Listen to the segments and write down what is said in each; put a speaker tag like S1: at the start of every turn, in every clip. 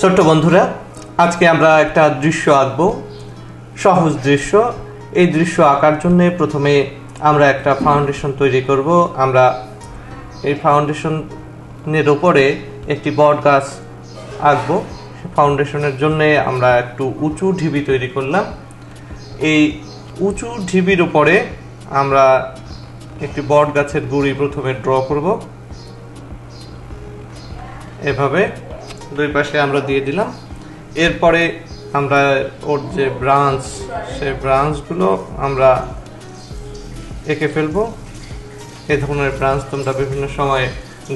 S1: ছোট্ট বন্ধুরা, আজকে আমরা একটা দৃশ্য আঁকবো, সহজ দৃশ্য। এই দৃশ্য আঁকার জন্য প্রথমে আমরা একটা ফাউন্ডেশন তৈরি করব। আমরা এই ফাউন্ডেশনের উপরে একটি বট গাছ আঁকবো। ফাউন্ডেশনের জন্য আমরা একটু উঁচু ঢিবি তৈরি করলাম। এই উঁচু ঢিবির উপরে আমরা একটি বট গাছের গুঁড়ি প্রথমে ড্র করব। এভাবে দুই পাশে আমরা দিয়ে দিলাম। এরপরে আমরা ওর যে ব্রাঞ্চ, সেই ব্রাঞ্চগুলো আমরা এঁকে ফেলবো। এই ধরনের ব্রাঞ্চ তোমরা বিভিন্ন সময়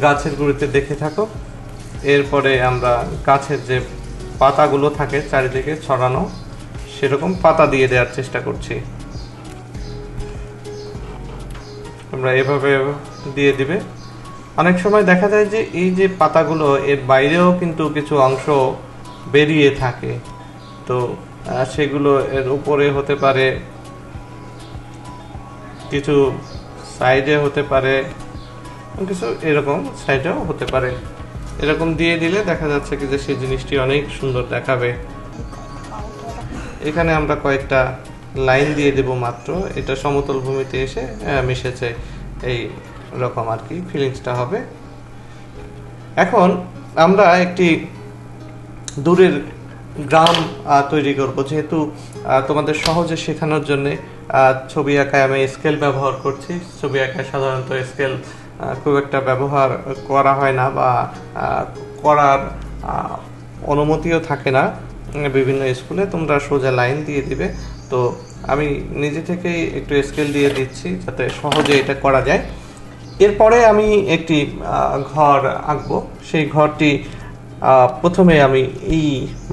S1: গাছের গুঁড়িতে দেখে থাকো। এরপরে আমরা গাছের যে পাতাগুলো থাকে চারিদিকে ছড়ানো, সেরকম পাতা দিয়ে দেওয়ার চেষ্টা করছি। তোমরা এভাবে দিয়ে দিবে। অনেক সময় দেখা যায় যে এই যে পাতাগুলো, এর বাইরেও কিন্তু কিছু অংশ বেরিয়ে থাকে, তো সেগুলো এর উপরে হতে পারে, কিছু সাইডে হতে পারে, কিছু এরকম সাইডেও হতে পারে। এরকম দিয়ে দিলে দেখা যাচ্ছে কি যে সেই জিনিসটি অনেক সুন্দর দেখাবে। এখানে আমরা কয়েকটা লাইন দিয়ে দেব মাত্র। এটা সমতল ভূমিতে এসে মিশেছে, এই রকম আর কি ফিলিংসটা হবে। এখন আমরা একটি দূরের গ্রাম তৈরি করব। যেহেতু তোমাদের সহজে শেখানোর জন্য ছবি আঁকায় আমি স্কেল ব্যবহার করছি। ছবি আঁকায় সাধারণত স্কেল খুব একটা ব্যবহার করা হয় না, বা করার অনুমতিও থাকে না বিভিন্ন স্কুলে। তোমরা সোজা লাইন দিয়ে দিবে। তো আমি নিজে থেকেই একটু স্কেল দিয়ে দিচ্ছি যাতে সহজে এটা করা যায়। এরপরে আমি একটি ঘর আঁকবো। সেই ঘরটি প্রথমে আমি এই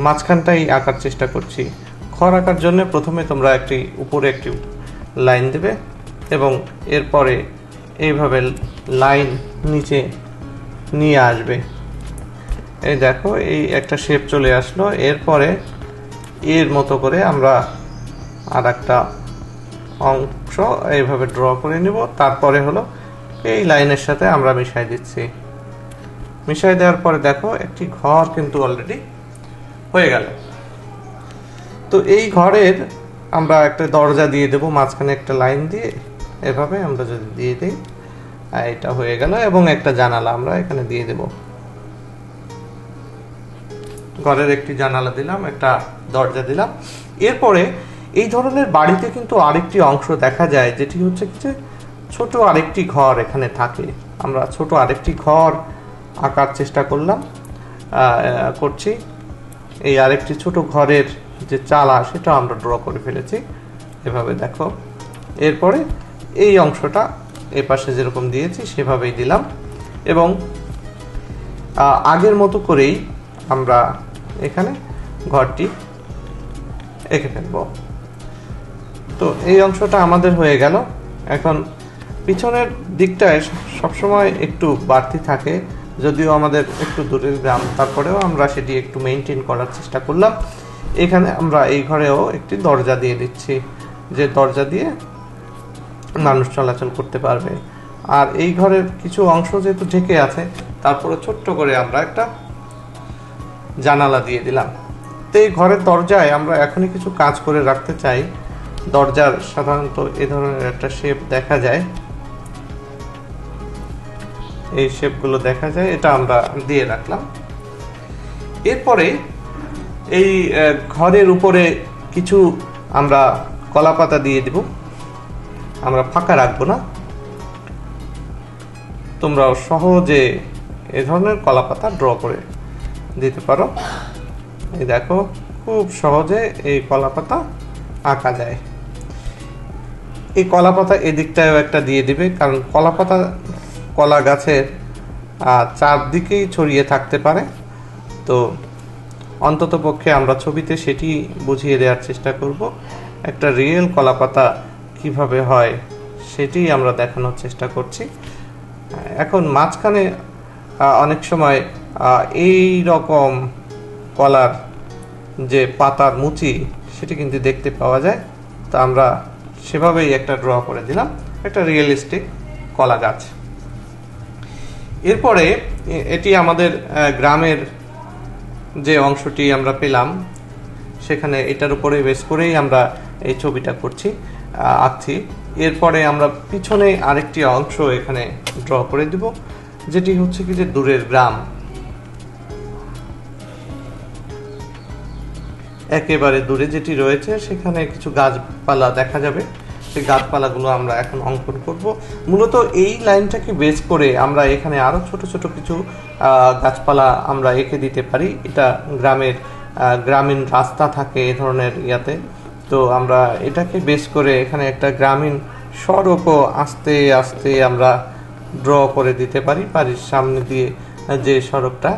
S1: মাঝখানটাই আঁকার চেষ্টা করছি। ঘর আঁকার জন্য প্রথমে তোমরা উপরে একটি লাইন দেবে এবং এরপরে এইভাবে লাইন নিচে নিয়ে আসবে। এই দেখো, এই একটা শেপ চলে আসলো। এরপরে এর মতো করে আমরা আর একটা অংশ এইভাবে ড্র করে নিব। তারপরে হলো এই লাইনের সাথে আমরা মিশাই দিচ্ছি। মিশাই দেওয়ার পরে দেখো একটি ঘর কিন্তু অলরেডি হয়ে গেল। তো এই ঘরের আমরা একটা দরজা দিয়ে দেব, মাঝখানে একটা লাইন দিয়ে এভাবে আমরা যদি দিয়ে দিই, এটা হয়ে গেল। এবং একটা জানালা আমরা এখানে দিয়ে দেব। ঘরের একটি জানালা দিলাম, একটা দরজা দিলাম। এরপরে এই ধরনের বাড়িতে কিন্তু আরেকটি অংশ দেখা যায়, যেটি হচ্ছে কি যে ছোট আরেকটি ঘর এখানে থাকে। আমরা ছোট আরেকটি ঘর আঁকার চেষ্টা করছি। এই আরেকটি ছোট ঘরের যে চালা, সেটা আমরা ড্র করে ফেলেছি। এভাবে দেখো। এরপরে এই অংশটা এ পাশে যেরকম দিয়েছি সেভাবেই দিলাম এবং আগের মতো করেই আমরা এখানে ঘরটি এঁকে ফেলব। তো এই অংশটা আমাদের হয়ে গেল। এখন পিছনের দিকটায় সবসময় একটু বাড়তি থাকে, যদিও আমাদের একটু দূরের গ্রাম, তারপরেও আমরা সেটি একটু মেনটেন করার চেষ্টা করলাম। এখানে আমরা এই ঘরেও একটি দরজা দিয়ে দিচ্ছি, যে দরজা দিয়ে মানুষ চলাচল করতে পারবে। আর এই ঘরের কিছু অংশ যেহেতু ঢেকে আছে, তারপরে ছোট্ট করে আমরা একটা জানালা দিয়ে দিলাম। তো এই ঘরের দরজায় আমরা এখনই কিছু কাজ করে রাখতে চাই। দরজার সাধারণত এই ধরনের একটা শেপ দেখা যায়, এই শেপগুলো দেখা যায়, এটা আমরা দিয়ে রাখলাম। এরপরে এই ঘরের উপরে কিছু আমরা কলাপাতা দিয়ে দিব। আমরা ফাঁকা রাখবো না। তোমরা সহজে এই ধরনের কলাপাতা ড্র করে দিতে পারো। এই দেখো, খুব সহজে এই কলাপাতা আঁকা যায়। এই কলাপাতা এদিকটাও একটা দিয়ে দিবে, কারণ কলাপাতা কলা গাছের চারদিকেই ছড়িয়ে থাকতে পারে। তো অন্তত পক্ষে আমরা ছবিতে সেটি বুঝিয়ে দেওয়ার চেষ্টা করব। একটা রিয়েল কলাপাতা কিভাবে হয় সেটি আমরা দেখানোর চেষ্টা করছি। এখন মাঝখানে অনেক সময় এই রকম কলার যে পাতার মুচি, সেটি কিন্তু দেখতে পাওয়া যায়। তো আমরা সেভাবেই একটা ড্র করে দিলাম, একটা রিয়েলিস্টিক কলা গাছ। এরপরে এটি আমাদের গ্রামের যে অংশটি আমরা পেলাম সেখানে এটার উপরে বেস করেই আমরা এই ছবিটা আঁকছি। এরপরে আমরা পিছনে আরেকটি অংশ এখানে ড্র করে দিব, যেটি হচ্ছে কি যে দূরের গ্রাম। একেবারে দূরে যেটি রয়েছে সেখানে কিছু গাছপালা দেখা যাবে, সেই গাছপালাগুলো আমরা এখন অঙ্কন করব। মূলত এই লাইনটাকে বেস করে আমরা এখানে আরো ছোট ছোট কিছু গাছপালা আমরা এঁকে দিতে পারি। এটা গ্রামীণ রাস্তা থাকে এ ধরনের ইয়াতে, তো আমরা এটাকে বেস করে এখানে একটা গ্রামীণ সড়কও আস্তে আস্তে আমরা ড্র করে দিতে পারি। বাড়ির সামনে দিয়ে যে সড়কটা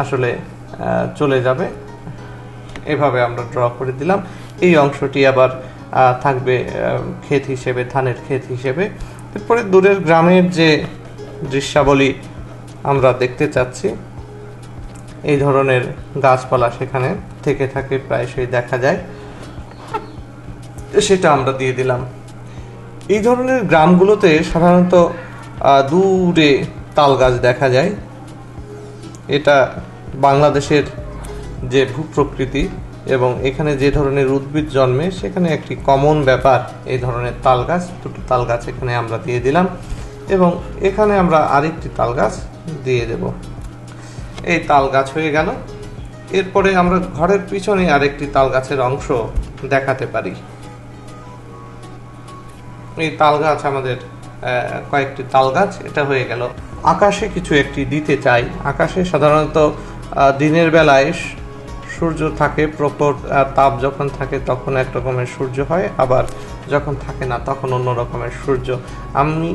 S1: আসলে চলে যাবে, এভাবে আমরা ড্র করে দিলাম। এই অংশটি আবার থাকবে ক্ষেত হিসেবে, ধানের ক্ষেত হিসেবে। এরপরে দূরের গ্রামের যে দৃশ্যাবলী আমরা দেখতে চাচ্ছি, এই ধরনের গাছপালা সেখানে থেকে থাকে প্রায়শই দেখা যায়, সেটা আমরা দিয়ে দিলাম। এই ধরনের গ্রামগুলোতে সাধারণত দূরে তাল গাছ দেখা যায়। এটা বাংলাদেশের যে ভূপ্রকৃতি এবং এখানে যে ধরনের উদ্ভিদ জন্মে সেখানে একটি কমন ব্যাপার এই ধরনের তাল গাছ। দুটো তাল গাছ এখানে আমরা দিয়ে দিলাম এবং এখানে আমরা আরেকটি তাল গাছ দিয়ে দেব। এই তাল গাছ হয়ে গেল। এরপরে আমরা ঘরের পিছনে আরেকটি তাল গাছের অংশ দেখাতে পারি। এই তাল গাছ আমাদের কয়েকটি তাল গাছ, এটা হয়ে গেল। আকাশে কিছু একটি দিতে চাই। আকাশে সাধারণত দিনের বেলায় সূর্য থাকে, প্রখর তাপ যখন থাকে তখন এক রকমের সূর্য হয়, আবার যখন থাকে না তখন অন্য রকমের সূর্য। আমি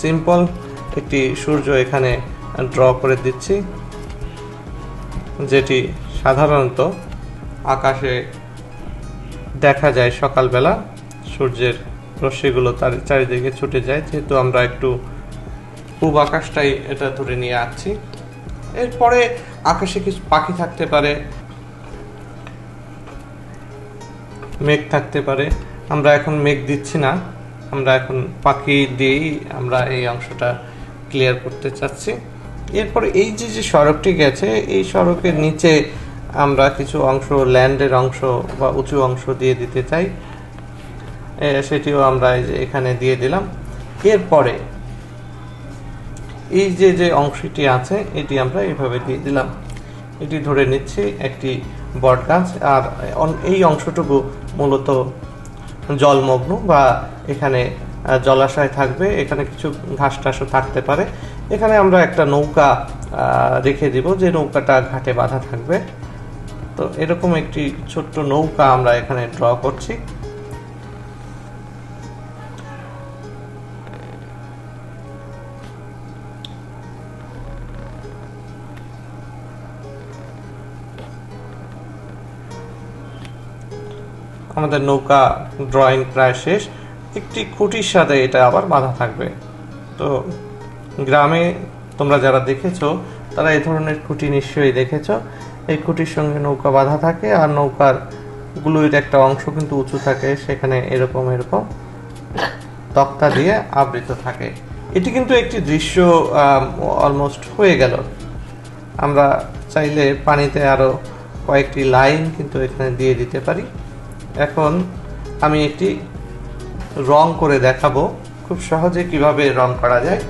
S1: সিম্পল একটি সূর্য এখানে ড্র করে দিচ্ছি, যেটি সাধারণত আকাশে দেখা যায় সকালবেলা। সূর্যের রশ্মিগুলো তার চারিদিকে ছুটে যায়, যেহেতু আমরা একটু পূব আকাশটাই এটা ধরে নিয়ে আঁকছি। এরপরে আকাশে কিছু পাখি থাকতে পারে, মেঘ থাকতে পারে। আমরা এখন মেঘ দিচ্ছি না, আমরা এখন পাখি দিয়েই আমরা এই অংশটা ক্লিয়ার করতে চাচ্ছি। এরপরে এই যে সড়কটি গেছে, এই সড়কের নিচে আমরা কিছু অংশ, ল্যান্ডের অংশ বা উঁচু অংশ দিয়ে দিতে চাই, সেটিও আমরা এখানে দিয়ে দিলাম। এরপরে এই যে অংশটি আছে এটি আমরা এইভাবে দিয়ে দিলাম। এটি ধরে নিচ্ছি একটি বট গাছ, আর এই অংশটুকু মূলত জলমগ্ন বা এখানে জলাশয় থাকবে, এখানে কিছু ঘাস টাসও থাকতে পারে। এখানে আমরা একটা নৌকা রেখে দিব, যে নৌকাটা ঘাটে বাঁধা থাকবে। তো এরকম একটি ছোট্ট নৌকা আমরা এখানে ড্র করছি। আমাদের নৌকা ড্রয়িং প্রায় শেষ। একটি খুঁটির সাথে এটা আবার বাঁধা থাকবে। তো গ্রামে তোমরা যারা দেখেছো তারা এই ধরনের খুঁটি নিশ্চয়ই দেখেছো। এই খুঁটির সঙ্গে নৌকা বাঁধা থাকে, আর নৌকার গুলোর একটা অংশ কিন্তু উঁচু থাকে, সেখানে এরকম তক্তা দিয়ে আবৃত থাকে। এটি কিন্তু একটি দৃশ্য অলমোস্ট হয়ে গেল। আমরা চাইলে পানিতে আরো কয়েকটি লাইন কিন্তু এখানে দিয়ে দিতে পারি। এখন আমি একটি রং করে দেখাবো খুব সহজে কিভাবে রং করা যায়।